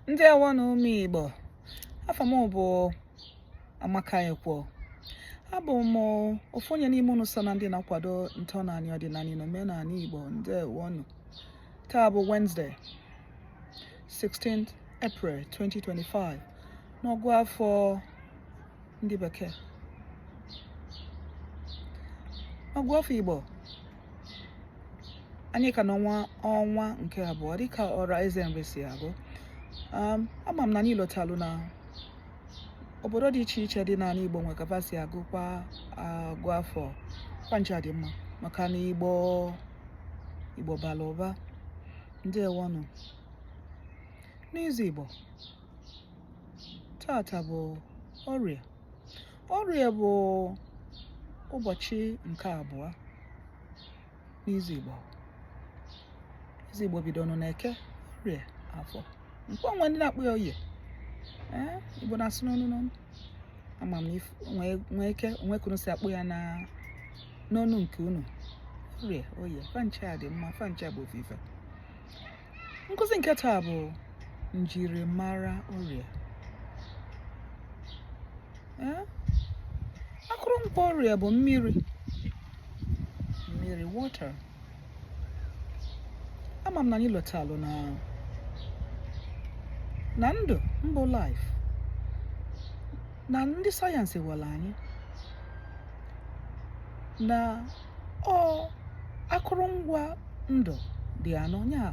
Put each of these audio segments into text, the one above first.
Ndewo na ụmụ Igbo. Afọ m bụ Amaka Ekwo. Abụ m ofu onye n'ime unu so na ndị na-akwado ntọala ọdịnala na omenala Igbo. Ndewo nu. Taa bụ Wednesday, 16th April 2025, n'ọgụ afọ ndị bekee. N'ọgụ afọ Igbo, anyị ka n'ọnwa nke abụọ dịka ọra eze nri si agụ. Ama m na anyị lọtalụ na obodo dị iche iche dị n'ala Igbo nwe kapa si agụkwa agụ afọ kwancha dị mma maka na Igbo bara ụba. Ndewonu. N'izu Igbo, tata bụ Orie. Orie bụ ụbọchị nke abụọ n'izu Igbo. Izu Igbo bidoro n'Eke, Orie, Afọ. Nkwa nwe ndị na-akpụ ya Oye. Igbo na-asụ n'ọnụ n'ọnụ. Ama m na Eke onwe ka unu si akpụ ya n'ọnụ nke unu. Orie, Oye, fancha dị mma, fancha bụ ofufe. Nkụzi nke taa bụ njirimara Orie. Akụrụngwa Orie bụ mmiri, water. Ama m na anyị lọtalụ na ndụ mbụ life na ndị sayensị gwara anyị na akụrụngwa ndụ dị anọ, ya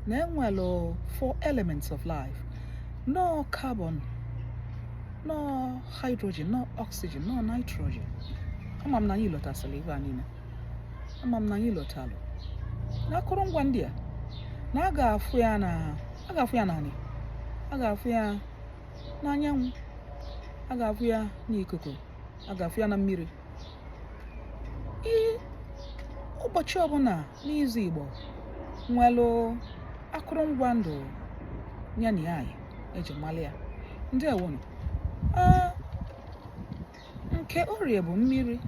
na enwelu 4 elements of life: no carbon, no hydrogen, no oxygen, no nitrogen. Ama m na anyị lọtasịrị ibe anyị ama m na anyị lọtalụ na akụrụngwa ndị a na a ga-afụ ya n'anị, a ga-afụ ya n'anyanwụ, a ga-afụ ya n'ikuku, a ga-afụ ya na mmiri. Ụbọchị ọbụla n'izu Igbo nwelu akụrụngwa ndụ ya na ya eji mmalị ya. Ndewonu. Nke Orie bụ mmiri.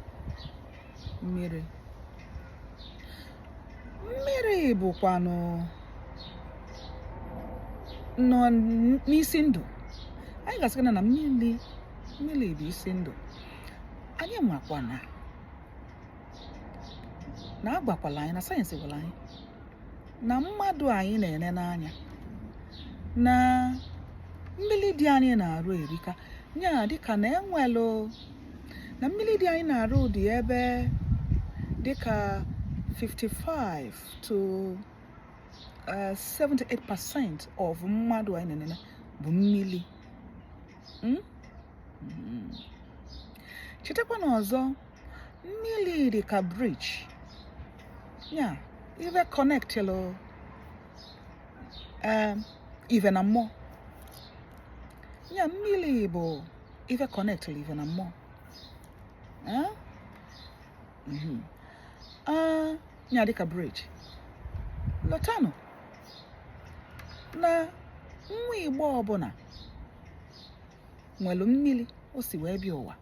Mmiri bụkwanụ nọ n'isi ndụ. Anyị ga-asịkana na mmiri bụ isi ndụ. Anyị makwana na agbakwala anyị, na sayensị gwara anyị na mmadụ anyị na-ene n'anya na mmiri dị anyị na-arụ erika. Ya dịka na enwelu na mmiri dị anyị na-arụ dị ebe dịka 55 to 78% of mmadụ anyị na-enene bụ mmiri. Chetakwa na ọzọ, mmiri dị ka bridge. Ya ive connectelu ive na mmụọ. Ya mmiri bụ ive connectelu ive na mmụọ. Ya dịka bridge. Lọtanụ na nwa Igbo ọbụla nwelu mmiri o si wee bịa ụwa.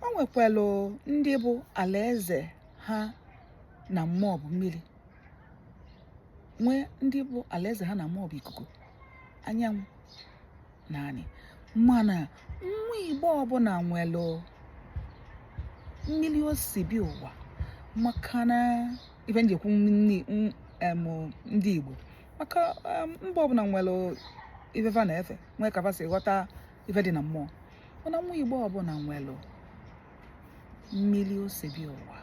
O nwekwelu ndị bụ alaeze ha na mmụọ bụ mmiri, nwee ndị bụ alaeze ha na mmụọ bụ ikuku, anyanwụ na anị. Mana nwa Igbo ọbụla nwelu mmiri o si bịa ụwa, maka na ife njekwu ndị Igbo maka mba ọbụla nwelu ifefa na efe, nwee kapasị ghọta ife dị na mmụọ. Mana nwa Igbo ọbụla nwelu mmiri o si bịa ụwa.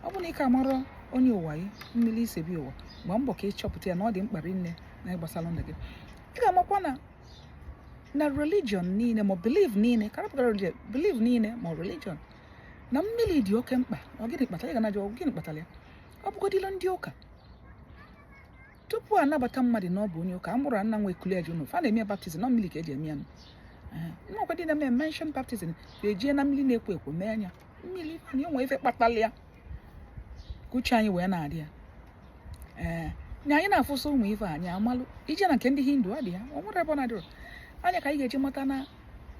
Ọ bụ na ị ka mara onye ụwa gị mmiri isi bịa ụwa, gbaa mbọ ka ị chọpụta ya na ọ dị mkpa rinne na ịgbasara ndụ gị. Ị ga-amakwa na religion niile ma belief niile, karapụtara belief niile ma religion, na mmiri dị oke mkpa. Ọ gịnị kpatara? Ị ga na-ajụ gịnị kpatara ya. Ọ bụgodilo ndị ụka, tupu anabata mmadụ na ọ bụ onye ụka, amụrụ nna nwe ekule eju n'ofe, a na-eme baptizim na mmiri ka eji eme ya. Nnọkwa dị na-eme mention baptizim ga-eji na mmiri na-ekwo ekwo mee anya mmiri anyị onwe ife kpatara ya ka uche anyị wee na-adị ya. Na anyị na-afụsọ ụmụ ife anyị amalụ ije na nke ndị Hindu adị ya, ọ nwere ebe ọ na-adịrọ anya ka anyị ga-eji mata na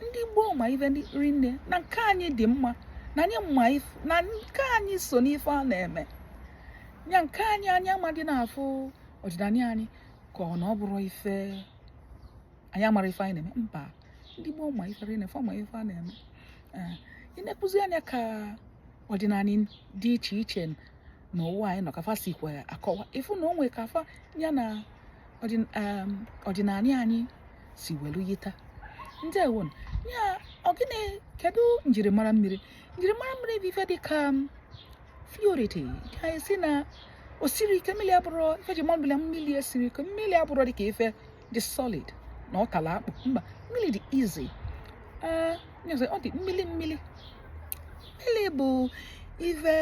ndị Gboo ma ife ndị rinne na nke anyị dị mma, na anyị mma ife na nke anyị so n'ife a na-eme. Nya nke anyị anya amadị na-afụ ọdịnala anyị ka ọ na ọ bụrụ ife anyị amara ife anyị na-eme mba ndị Igbo ma ife rị na-efe ma ife a na-eme ị na-ekụzi anya ka ọdịnala dị iche iche n'ụwa anyị nọ ka fa sikwa akọwa ifu na o nwee ka fa ya na ọdịnala anyị si welu yita ndị ewon ya ọgịnị kedu njirimara mmiri bụ ife dị ka fluidity ka esi na osiri ike mmiri abụrụ ife ji mmadụ mmiri esiri ike mmiri abụrụ dị ka ife dị solid na ọ tala akpụ mba mmiri dị easy ọ dị mmiri bụ ife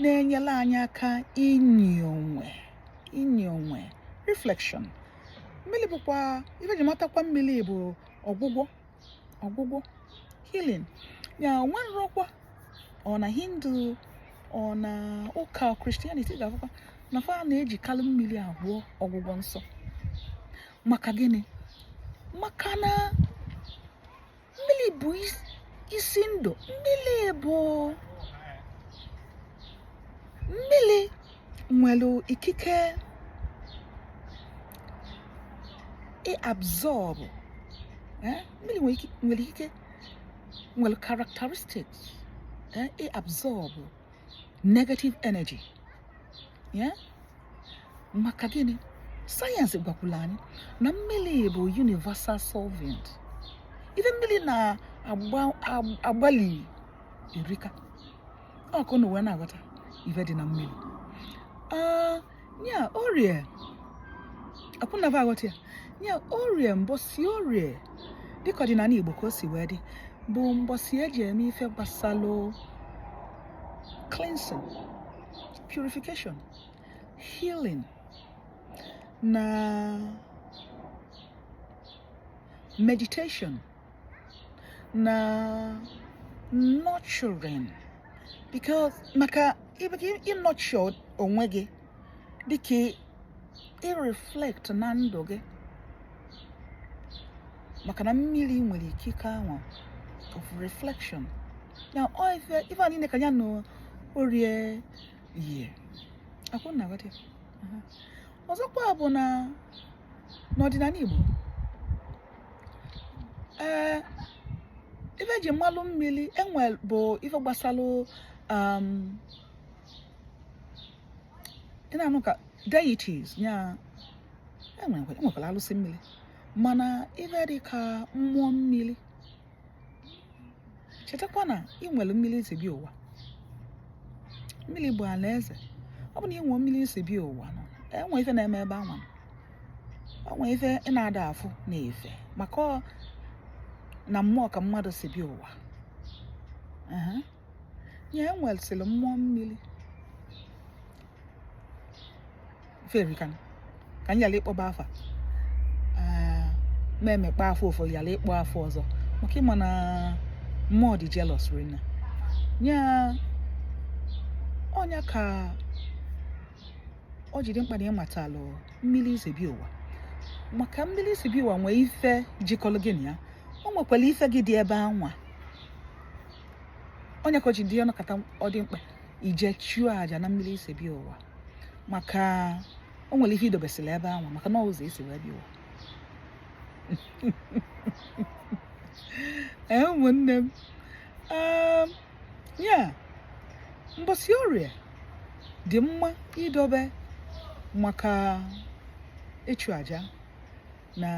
na-enyere anyị aka inye onwe reflection mmiri bụkwa ife ji matakwa mmiri bụ ọgwụgwọ healing ya nwerọkwa ọ na Hindu ọ na ụka Christianity ga-afụkwa na fa na-ejikarị mmiri abụọ ọgwụgwọ nsọ maka gịnị maka na mmiri bụ isi ndụ mmiri nwere ikike absorb mmiri nwere ikike nwere characteristics absorb negative energy maka gịnị sayensị gwakwula anyị na mmiri bụ universal solvent ife mmiri na-agbalị erika ọkụ na uwe na-aghọta ife dị na mmiri ya orie akwụnava aghọta ya orie mbọsị orie dịka ọdịnala Igbo ka o si wee dị bụ mbọsị eji eme ife gbasalụ cleansing purification healing na meditation na nurturing because maka ị nurture onwe gị dịka reflect na ndụ gị maka na mmiri nwere ikike ahụ of reflection na ife a niile ka ya na orie ihe akwụ na agwata ọzọkwa bụ na n'ọdịnala Igbo ife eji mmalụ mmiri enwe bụ ife gbasalụ ị na-anụ ka deities ya enwekwara alụsị mmiri mana ife dị ka mmụọ mmiri chetakwa na ị nwere mmiri isi bi ụwa mmiri bụ alaeze ọ bụ na ị nwere mmiri isi bi ụwa enwe ife na-eme ebe anwa ọ nwee ife ị na-ada afụ na-efe maka na mmụọ ka mmadụ si bi ụwa ya enwesịrị mmụọ mmiri ferikan ka anyị yala ịkpọba afa mmekpa afọ ụfọdụ yala ịkpọ afọ ọzọ maka ịma na mmụọ dị jealous rina ya ọnya ka ọ jide mkpa na ịmatalụ mmiri isi bi ụwa maka mmiri isi bi ụwa nwee ife jikọrọ gị na ya o nwekwara ife gị dị ebe anwa onye ka o ji dị ọnọkọta ọ dị mkpa ije chụọ aja na mmiri isi bi ụwa maka o nwere ife idobesịrị ebe anwa maka na ụzọ esi wee bi ụwa ụmụnne m ya mbọsị orie dị mma idobe maka ịchụ aja na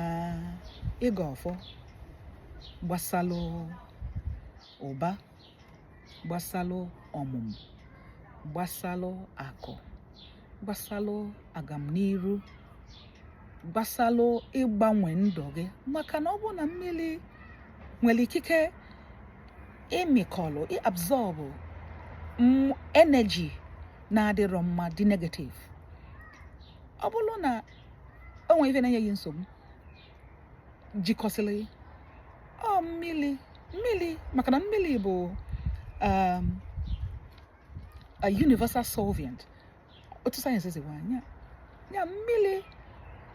ịga ọfọ gbasalụ ụba gbasalụ ọmụmụ gbasalụ akụ gbasalụ agamniru gbasalụ ịgbanwe ndụ gị maka na ọ bụ na mmiri nwere ikike ịmịkọlụ ịabsorbụ energy na-adịrọ mma dị negative ọ bụrụ na o nwere ife na-enye gị nsogbu jikọsịrị mmiri maka na mmiri bụ a universal solvent otu sayensị si gwa anyị ya mmiri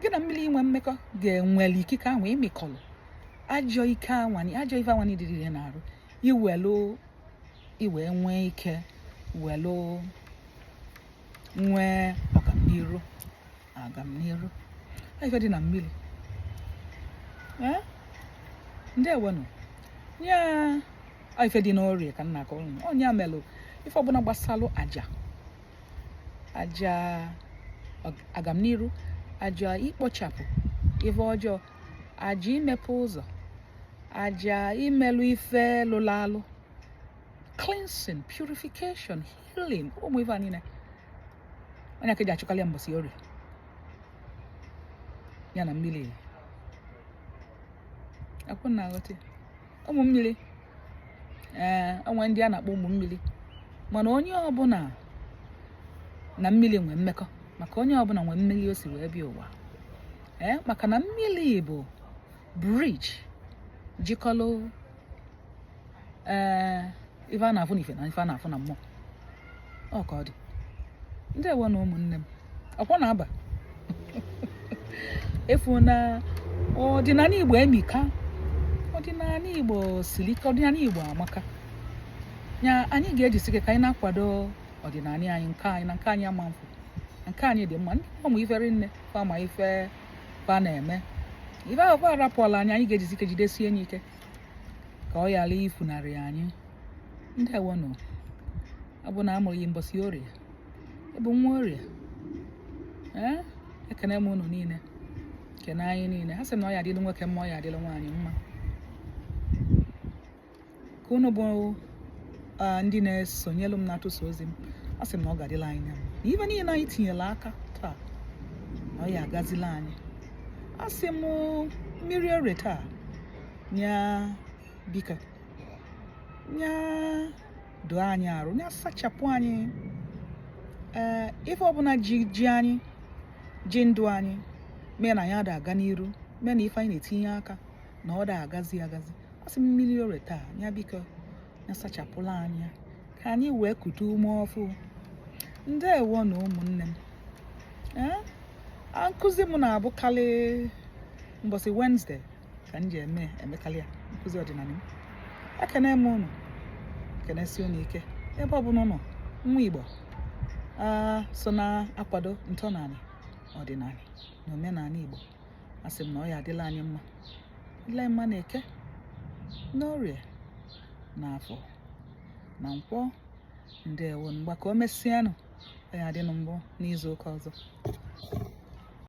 gị na mmiri inwe mmekọ ga-enwere ikike ahụ ịmịkọlụ ajọ ike anwani ajọ ife anwani dị ire na-arụ iwe nwee ike welu nwee agamniru ife dị na mmiri ndewonu nya ife dị n'orie ka nna akọrọ unu ọnya melụ ife ọbụla gbasalụ aja agamniru, aja ikpochapụ ife ọjọọ, aja imepe ụzọ, aja imelụ ife lụrụ alụ, cleansing, purification, healing, ụmụ ife niile onye ka eji achụkalị ya mbọsị orie ya na mmiri akwụ na aghọta ụmụ mmiri onwe ndị a na-akpọ ụmụ mmiri mana onye ọbụla na mmiri nwee mmekọ maka onye ọbụla nwee mmiri o si wee bịa ụwa maka na mmiri bụ bridge jikọlụ ife a na-afụ n'ife na ife a na-afụ na mmụọ ọ ka ọ dị ndewo na ụmụnne m ọkwọ na-aba efu na ọdịnala Igbo emika ọdịnala Igbo siri ike ọdịnala Igbo amaka nya anyị ga-ejisi ike ka anyị na-akwado ọdịnala anyị nke anyị na nke anyị ama mfụ nke anyị dị mma ndị ọmụ ifere nne fama ife fa na-eme ife ahụ fa arapụọla anyị ga-ejisi ike jidesie enyi ike ka ọ ghara ifunarị anyị ndewonu ọ bụ na amụrụ ya mbọsị orie ịbụ nwa orie ekene m unu niile kene anyị niile ha sị na ọ ya adịlụ nwoke mma ọ ya adịlụ nwaanyị mma ka unu bụ ndị na-esonyelu m na-atụsa ozi m a sị m na ọ ga-adịla anyị mma na ife niile anyị tinyela aka taa na ọ ya agazila anyị a sị m mmiri orie taa nya biko nya doo anyị arụ nya sachapụ anyị ife ọbụla ji anyị ji ndụ anyị mee na ya da aga n'iru mee na ife anyị na-etinye aka na ọ da agazi a sị m mmiri orie taa nya biko nya sachapụla anya ka anyị wee kute ume ọfụ ndewo na ụmụnne m nkụzi m na-abụkarị mbọsị Wednesday ka m ji emekarị ya nkụzi ọdịnala m ekene m unu kenesi unu ike ebe ọbụla ụnọ nwa Igbo so na-akwado ntọnala ọdịnala na omenala Igbo asị m na ọ ya adịla anyị mma ile mma na Eke n'Orie na Afọ na Nkwọ ndewo mgbe ka o mesịanụ ọ ya adịnụ mbụ n'izu ụka ọzọ